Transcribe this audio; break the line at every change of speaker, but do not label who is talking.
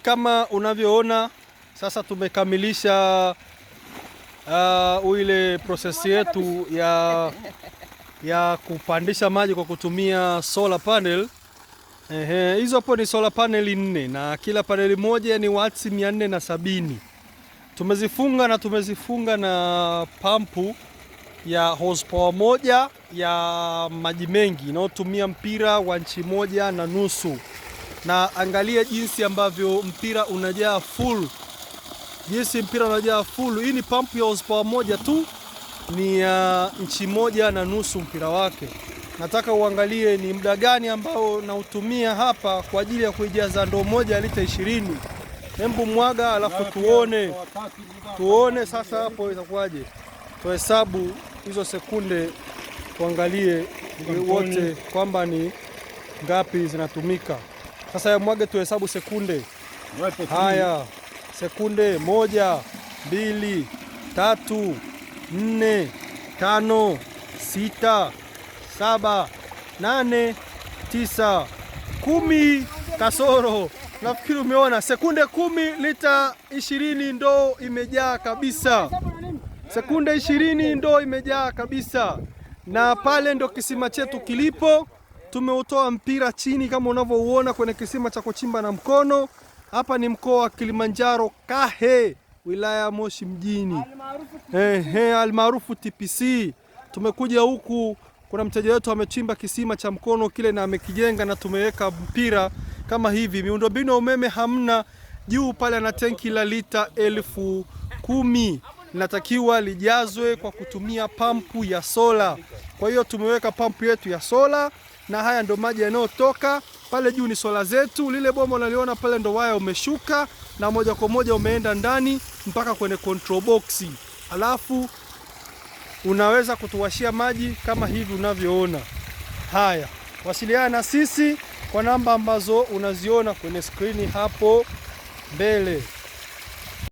Kama unavyoona sasa tumekamilisha ile process yetu ya kupandisha maji kwa kutumia solar panel. Hizo hapo ni solar panel 4 na kila paneli moja ni watts 470. Tumezifunga na pampu ya horsepower moja ya maji mengi inayotumia mpira wa 1.5 inchi. Na angalia jinsi ambavyo mpira unajaa full. Hii ni pampu ya horsepower moja tu, ni ya 1.5 inchi mpira wake. Nataka uangalie ni muda gani ambao nautumia hapa kwa ajili ya kuijaza ndoo moja ya lita 20. Hebu mwaga alafu tuone sasa hapo itakuwaje. Tuhesabu hizo sekunde tuangalie wote kwamba ni ngapi zinatumika. Sasa ya mwage tuhesabu sekunde. Haya, sekunde 1, 2, 3, 4, 5, 6, 7, 8, 9, 10 kasoro. Nafikiri umeona sekunde 10 lita 20 ndoo imejaa kabisa. Sekunde 20 ndoo imejaa kabisa. Na pale ndo kisima chetu kilipo. Tumeutoa mpira chini kama unavyouona kwenye kisima cha kuchimba na mkono. Hapa ni mkoa wa Kilimanjaro, Kahe, wilaya ya Moshi mjini. Almaarufu TPC. Tumekuja huku, kuna mteja wetu amechimba kisima cha mkono kile na amekijenga na tumeweka mpira kama hivi. Miundombinu ya umeme hamna. Juu pale ana tenki la lita 10,000. Linatakiwa lijazwe kwa kutumia pampu ya sola. Kwa hiyo tumeweka pampu yetu ya sola na haya ndo maji yanayotoka. Pale juu ni sola zetu. Lile bomba unaliona pale ndo waya umeshuka na moja kwa moja umeenda ndani mpaka kwenye control box. Alafu unaweza kutuwashia maji kama hivi unavyoona. Haya, wasiliana na sisi kwa namba ambazo unaziona kwenye skrini hapo mbele.